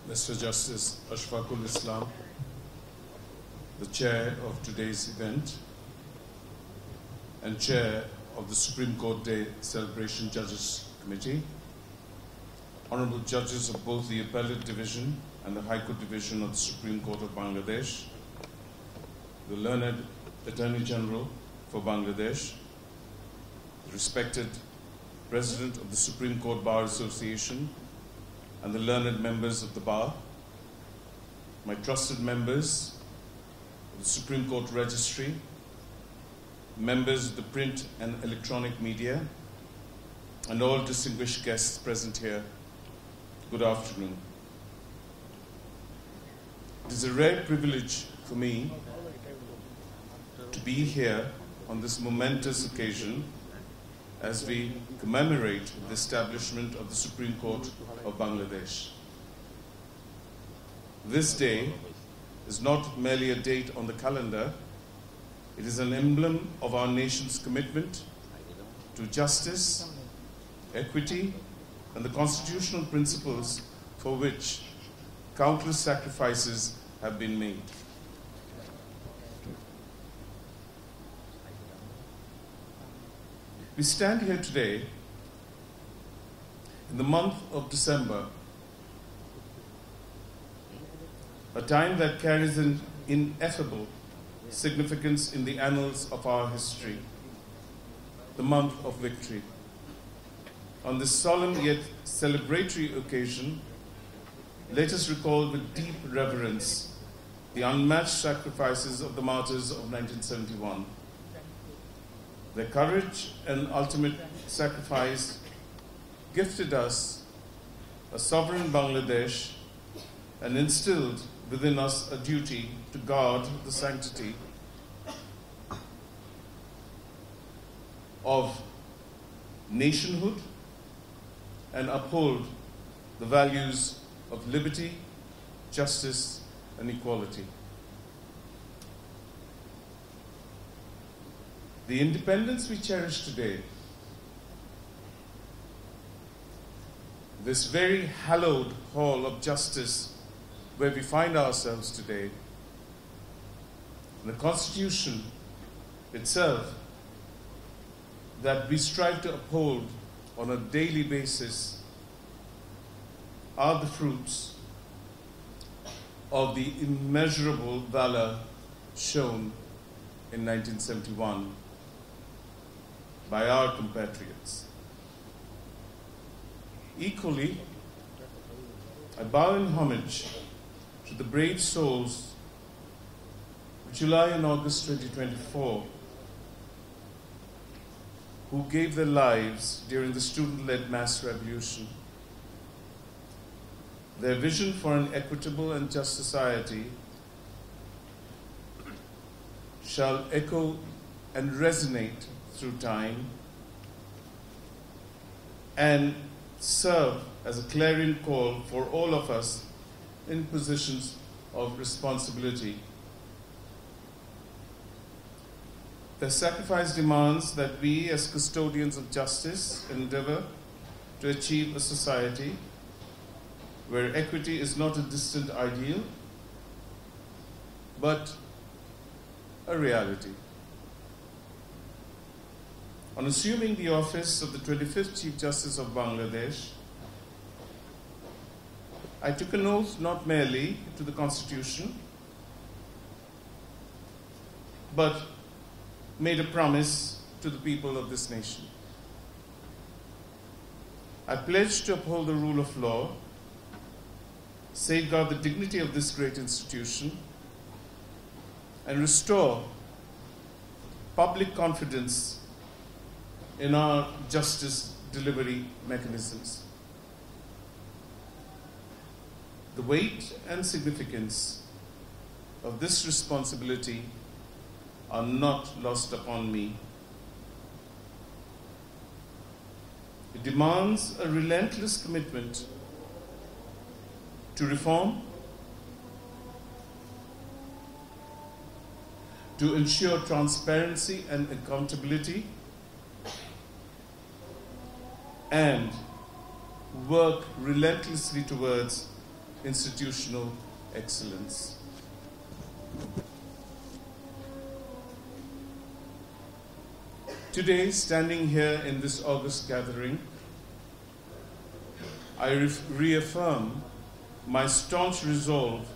Mr. Justice Ashfaqul Islam, the chair of today's event and chair of the Supreme Court Day Celebration Judges Committee, honorable judges of both the Appellate Division and the High Court Division of the Supreme Court of Bangladesh, the learned Attorney General for Bangladesh, the respected President of the Supreme Court Bar Association, and the learned members of the Bar, my trusted members of the Supreme Court Registry, members of the print and electronic media, and all distinguished guests present here, good afternoon. It is a rare privilege for me to be here on this momentous occasion as we commemorate the establishment of the Supreme Court of Bangladesh. This day is not merely a date on the calendar, it is an emblem of our nation's commitment to justice, equity, and the constitutional principles for which countless sacrifices have been made. We stand here today in the month of December, a time that carries an ineffable significance in the annals of our history, the month of victory. On this solemn yet celebratory occasion, let us recall with deep reverence the unmatched sacrifices of the martyrs of 1971. Their courage and ultimate sacrifice gifted us a sovereign Bangladesh and instilled within us a duty to guard the sanctity of nationhood and uphold the values of liberty, justice, and equality. The independence we cherish today, this very hallowed hall of justice where we find ourselves today, the Constitution itself that we strive to uphold on a daily basis, are the fruits of the immeasurable valor shown in 1971 by our compatriots. Equally, I bow in homage to the brave souls of July and August 2024 who gave their lives during the student-led mass revolution. Their vision for an equitable and just society shall echo and resonate through time and serve as a clarion call for all of us in positions of responsibility. Their sacrifice demands that we as custodians of justice endeavor to achieve a society where equity is not a distant ideal, but a reality. On assuming the office of the 25th Chief Justice of Bangladesh, I took an oath not merely to the Constitution, but made a promise to the people of this nation. I pledged to uphold the rule of law, safeguard the dignity of this great institution, and restore public confidence in our justice delivery mechanisms. The weight and significance of this responsibility are not lost upon me. It demands a relentless commitment to reform, to ensure transparency and accountability, and work relentlessly towards institutional excellence. Today, standing here in this august gathering, I reaffirm my staunch resolve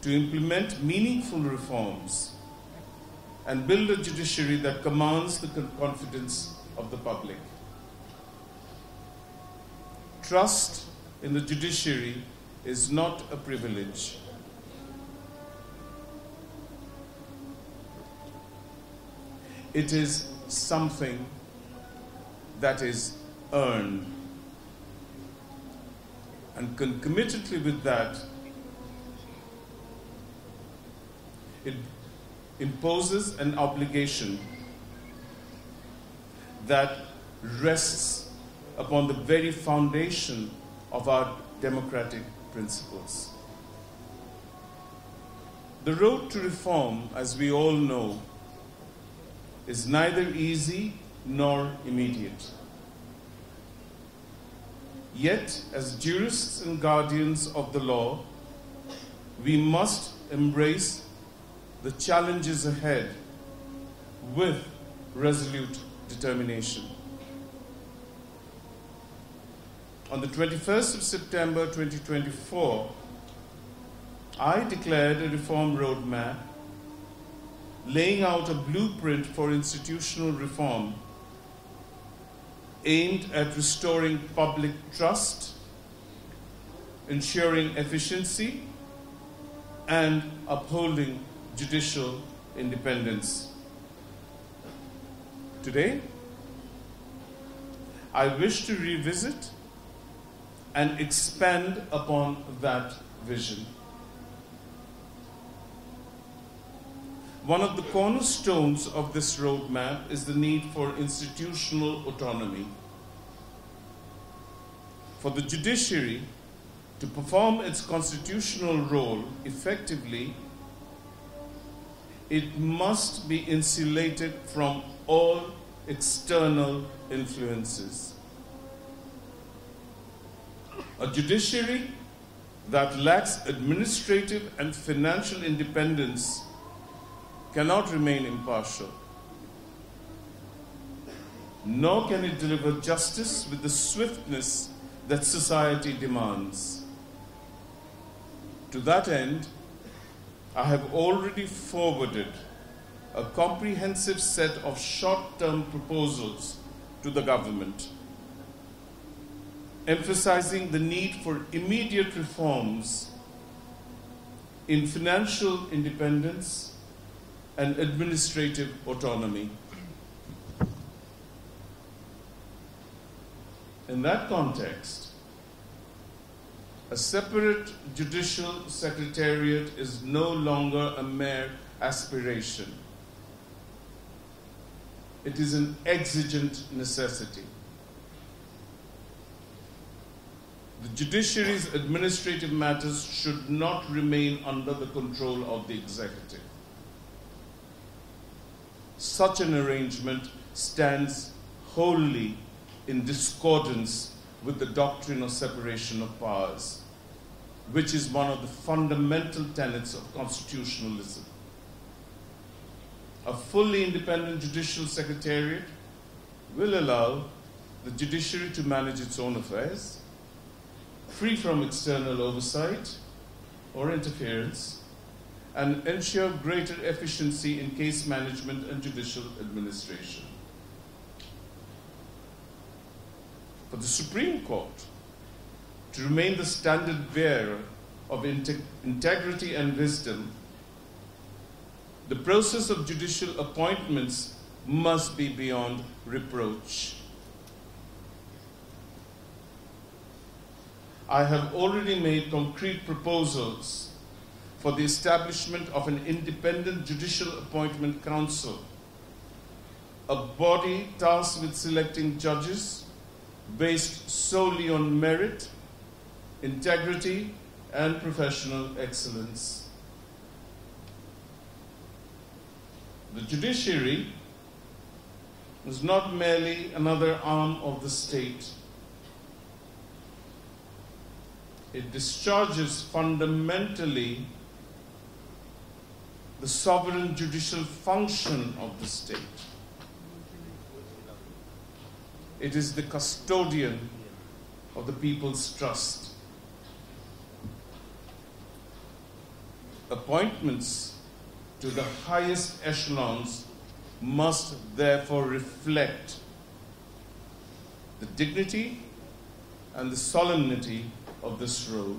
to implement meaningful reforms and build a judiciary that commands the confidence of the public. Trust in the judiciary is not a privilege. It is something that is earned. And concomitantly with that, it imposes an obligation that rests upon the very foundation of our democratic principles. The road to reform, as we all know, is neither easy nor immediate. Yet, as jurists and guardians of the law, we must embrace the challenges ahead with resolute determination. On the 21st of September 2024, I declared a reform roadmap laying out a blueprint for institutional reform aimed at restoring public trust, ensuring efficiency, and upholding judicial independence. Today, I wish to revisit and expand upon that vision. One of the cornerstones of this roadmap is the need for institutional autonomy. For the judiciary to perform its constitutional role effectively, it must be insulated from all external influences. A judiciary that lacks administrative and financial independence cannot remain impartial, nor can it deliver justice with the swiftness that society demands. To that end, I have already forwarded a comprehensive set of short-term proposals to the government, emphasizing the need for immediate reforms in financial independence and administrative autonomy. In that context, a separate Judicial Secretariat is no longer a mere aspiration. It is an exigent necessity. The judiciary's administrative matters should not remain under the control of the executive. Such an arrangement stands wholly in discordance with the doctrine of separation of powers, which is one of the fundamental tenets of constitutionalism. A fully independent Judicial Secretariat will allow the judiciary to manage its own affairs, free from external oversight or interference, and ensure greater efficiency in case management and judicial administration. For the Supreme Court to remain the standard bearer of integrity and wisdom, the process of judicial appointments must be beyond reproach. I have already made concrete proposals for the establishment of an independent Judicial Appointment Council, a body tasked with selecting judges based solely on merit, integrity, and professional excellence. The judiciary is not merely another arm of the state. it discharges fundamentally the sovereign judicial function of the state. It is the custodian of the people's trust. Appointments to the highest echelons must therefore reflect the dignity and the solemnity of this role.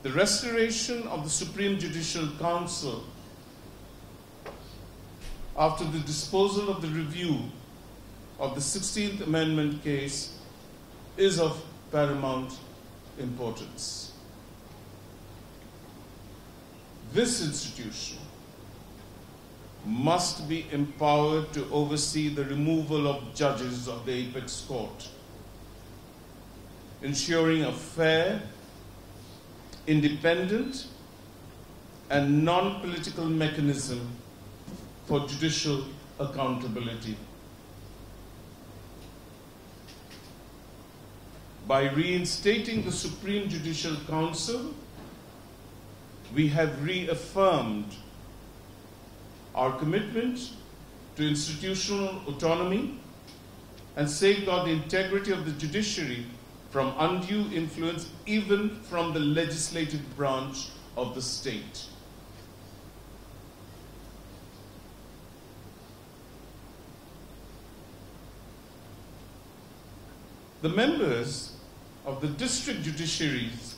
The restoration of the Supreme Judicial Council after the disposal of the review of the 16th Amendment case is of paramount importance. This institution must be empowered to oversee the removal of judges of the Apex Court, ensuring a fair, independent, and non-political mechanism for judicial accountability. By reinstating the Supreme Judicial Council, we have reaffirmed our commitment to institutional autonomy and safeguard the integrity of the judiciary from undue influence, even from the legislative branch of the state. The members of the district judiciaries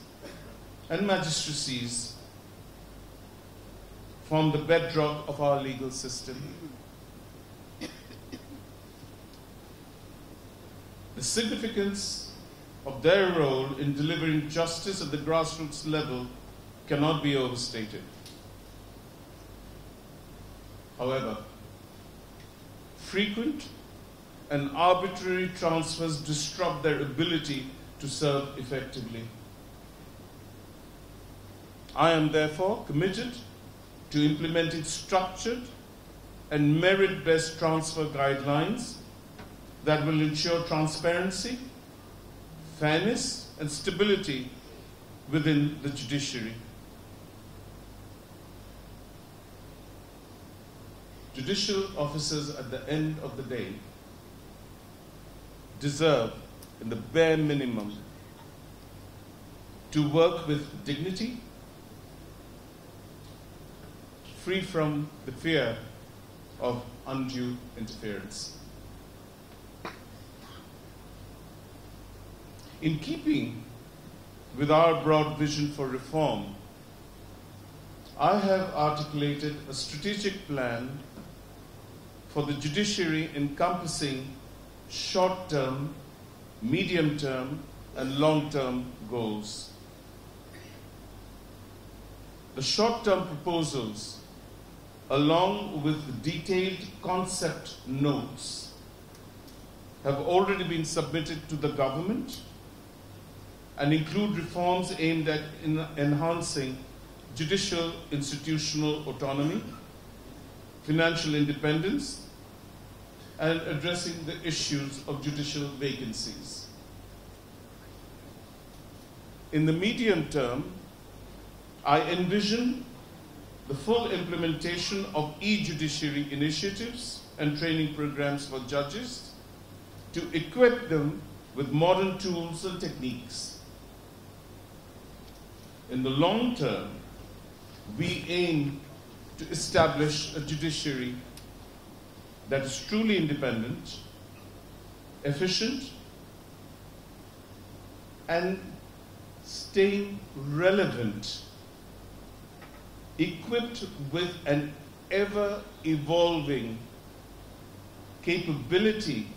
and magistracies form the bedrock of our legal system. The significance of their role in delivering justice at the grassroots level cannot be overstated. However, frequent and arbitrary transfers disrupt their ability to serve effectively. I am therefore committed to implementing structured and merit-based transfer guidelines that will ensure transparency, fairness, and stability within the judiciary. Judicial officers at the end of the day deserve, in the bare minimum, to work with dignity, free from the fear of undue interference. In keeping with our broad vision for reform, I have articulated a strategic plan for the judiciary encompassing short-term, medium-term, and long-term goals. The short-term proposals, along with detailed concept notes, have already been submitted to the government and include reforms aimed at enhancing judicial institutional autonomy, financial independence, and addressing the issues of judicial vacancies. In the medium term, I envision the full implementation of e-judiciary initiatives and training programs for judges to equip them with modern tools and techniques. In the long term, we aim to establish a judiciary that is truly independent, efficient, and staying relevant, equipped with an ever-evolving capability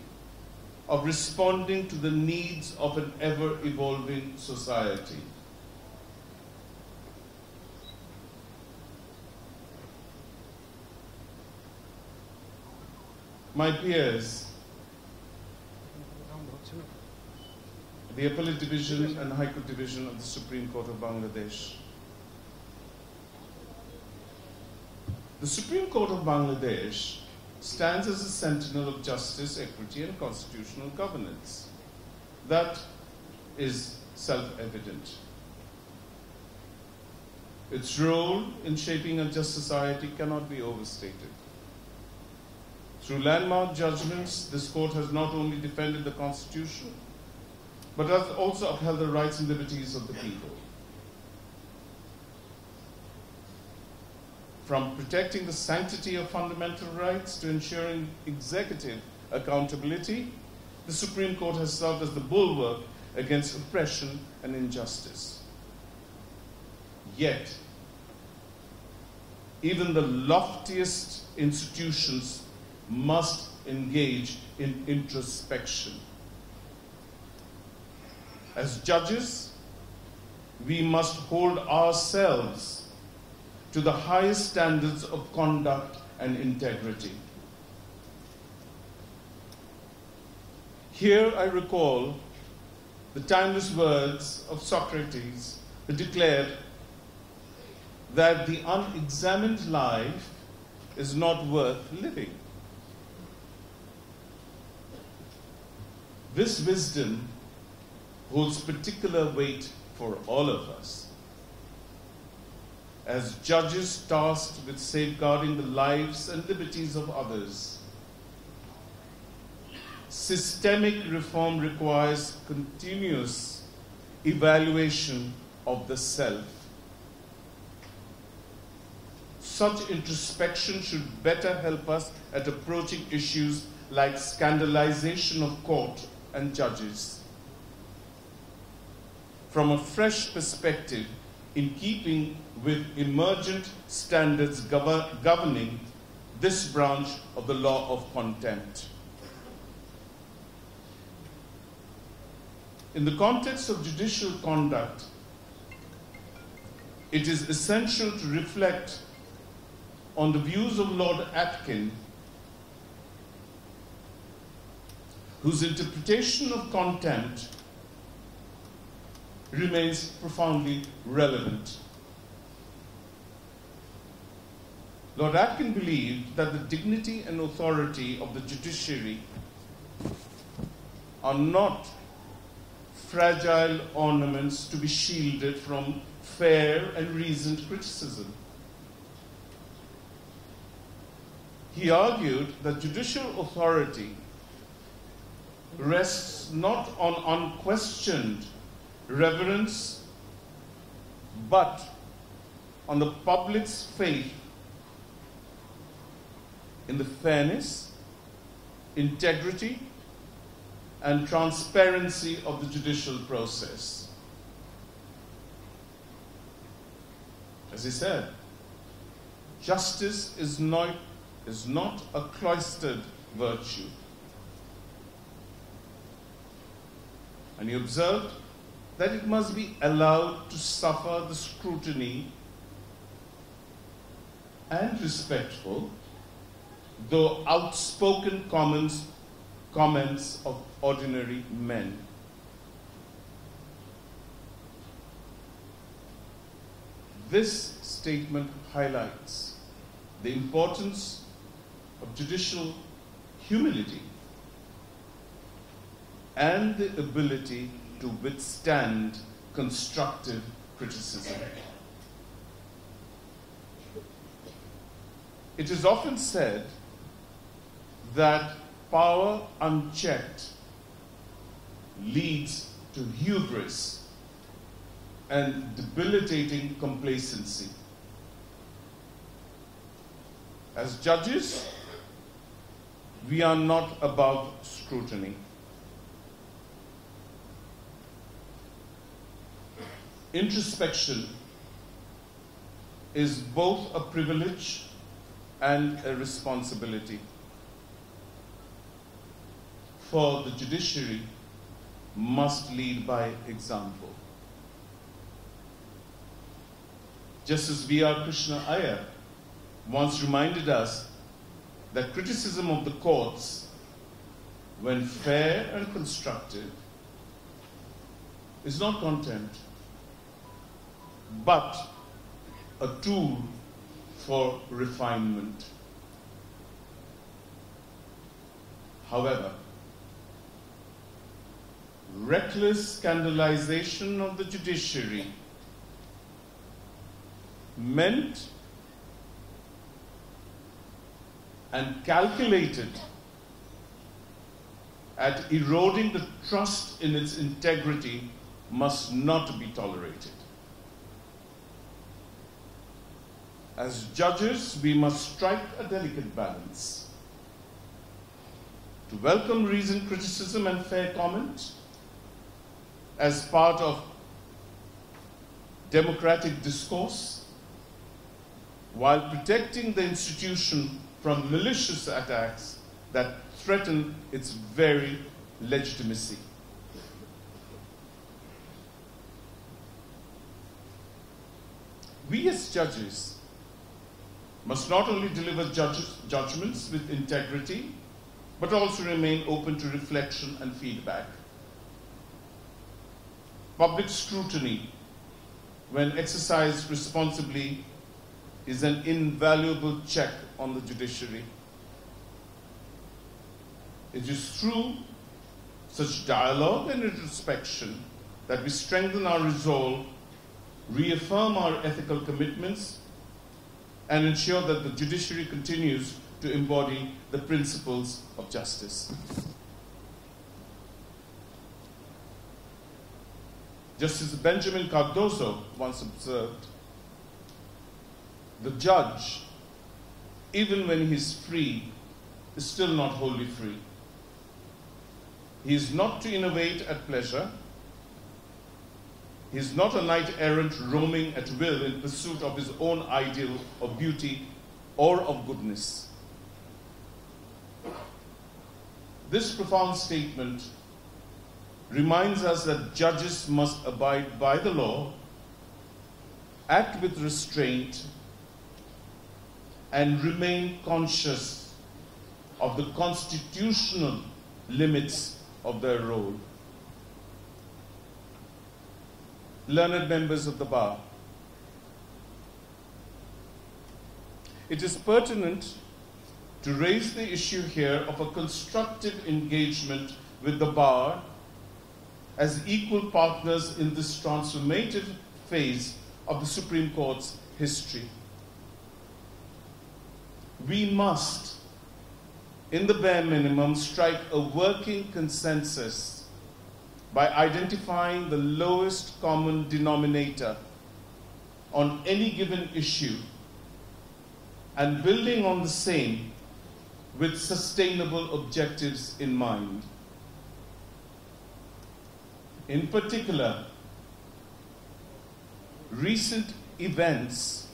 of responding to the needs of an ever-evolving society. My peers, the Appellate Division and High Court Division of the Supreme Court of Bangladesh. The Supreme Court of Bangladesh stands as a sentinel of justice, equity, and constitutional governance that is self-evident. Its role in shaping a just society cannot be overstated. Through landmark judgments, this court has not only defended the Constitution, but has also upheld the rights and liberties of the people. From protecting the sanctity of fundamental rights to ensuring executive accountability, the Supreme Court has served as the bulwark against oppression and injustice. Yet, even the loftiest institutions must engage in introspection. As judges, we must hold ourselves to the highest standards of conduct and integrity. Here I recall the timeless words of Socrates, who declared that the unexamined life is not worth living. This wisdom holds particular weight for all of us. As judges tasked with safeguarding the lives and liberties of others, systemic reform requires continuous evaluation of the self. Such introspection should better help us at approaching issues like scandalization of court and judges from a fresh perspective, in keeping with emergent standards governing this branch of the law of contempt. In the context of judicial conduct, it is essential to reflect on the views of Lord Atkin, whose interpretation of contempt remains profoundly relevant. Lord Atkin believed that the dignity and authority of the judiciary are not fragile ornaments to be shielded from fair and reasoned criticism. He argued that judicial authority rests not on unquestioned reverence, but on the public's faith in the fairness, integrity, and transparency of the judicial process. As he said, justice is not a cloistered virtue. And he observed that it must be allowed to suffer the scrutiny and respectful, though outspoken comments of ordinary men. This statement highlights the importance of judicial humility and the ability to withstand constructive criticism. It is often said that power unchecked leads to hubris and debilitating complacency. As judges, we are not above scrutiny. Introspection is both a privilege and a responsibility. For the judiciary must lead by example. Justice V.R. Krishna Iyer once reminded us that criticism of the courts, when fair and constructive, is not contempt, but a tool for refinement. However, reckless scandalization of the judiciary meant and calculated at eroding the trust in its integrity must not be tolerated. As judges, we must strike a delicate balance to welcome reasoned criticism and fair comment as part of democratic discourse, while protecting the institution from malicious attacks that threaten its very legitimacy. We as judges must not only deliver judgments with integrity, but also remain open to reflection and feedback. Public scrutiny, when exercised responsibly, is an invaluable check on the judiciary. It is through such dialogue and introspection that we strengthen our resolve, reaffirm our ethical commitments, and ensure that the judiciary continues to embody the principles of justice. Justice Benjamin Cardozo once observed, "The judge, even when he is free, is still not wholly free. He is not to innovate at pleasure. He is not a knight-errant roaming at will in pursuit of his own ideal of beauty or of goodness." This profound statement reminds us that judges must abide by the law, act with restraint, and remain conscious of the constitutional limits of their role. Learned members of the bar, it is pertinent to raise the issue here of a constructive engagement with the bar as equal partners in this transformative phase of the Supreme Court's history. We must, in the bare minimum, strike a working consensus by identifying the lowest common denominator on any given issue and building on the same with sustainable objectives in mind. In particular, recent events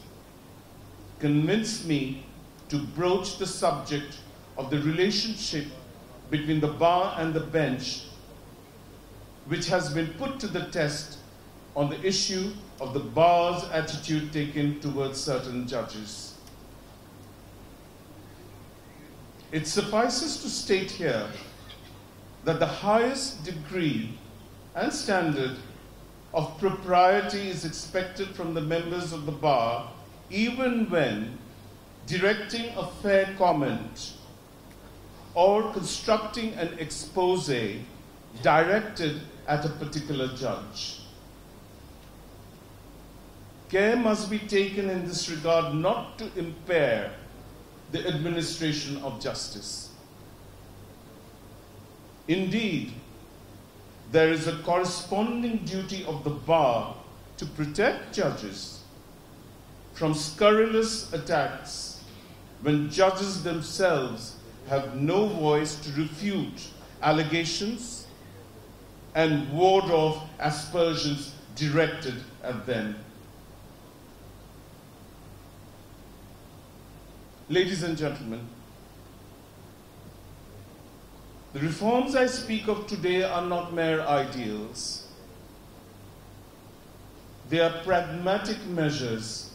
convinced me to broach the subject of the relationship between the bar and the bench, which has been put to the test on the issue of the bar's attitude taken towards certain judges. It suffices to state here that the highest degree and standard of propriety is expected from the members of the bar, even when directing a fair comment or constructing an expose directed at a particular judge. Care must be taken in this regard not to impair the administration of justice. Indeed, there is a corresponding duty of the bar to protect judges from scurrilous attacks when judges themselves have no voice to refute allegations and ward off aspersions directed at them. Ladies and gentlemen, the reforms I speak of today are not mere ideals. They are pragmatic measures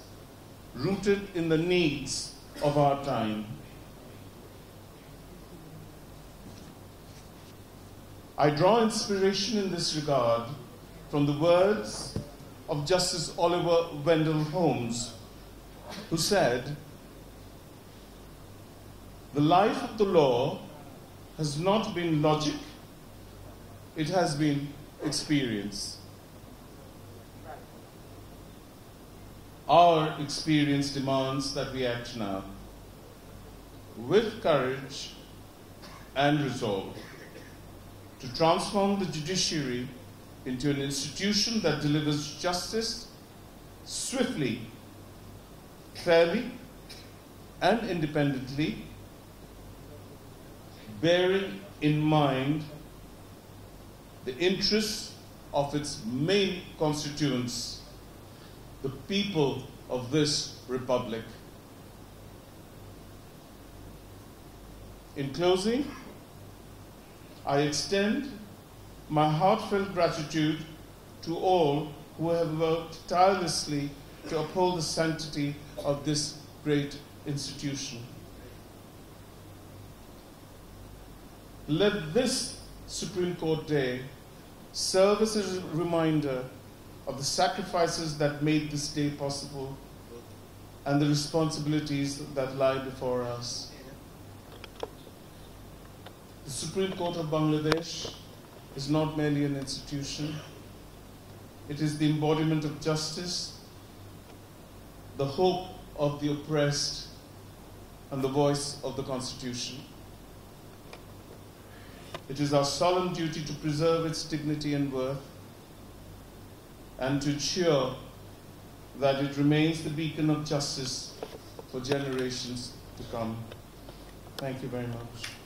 rooted in the needs of our time. I draw inspiration in this regard from the words of Justice Oliver Wendell Holmes, who said, "The life of the law has not been logic, it has been experience. Our experience demands that we act now with courage and resolve to transform the judiciary into an institution that delivers justice swiftly, fairly, and independently, bearing in mind the interests of its main constituents, the people of this republic. In closing, I extend my heartfelt gratitude to all who have worked tirelessly to uphold the sanctity of this great institution. Let this Supreme Court Day serve as a reminder of the sacrifices that made this day possible and the responsibilities that lie before us. The Supreme Court of Bangladesh is not merely an institution. It is the embodiment of justice, the hope of the oppressed, and the voice of the Constitution. It is our solemn duty to preserve its dignity and worth and to ensure that it remains the beacon of justice for generations to come. Thank you very much.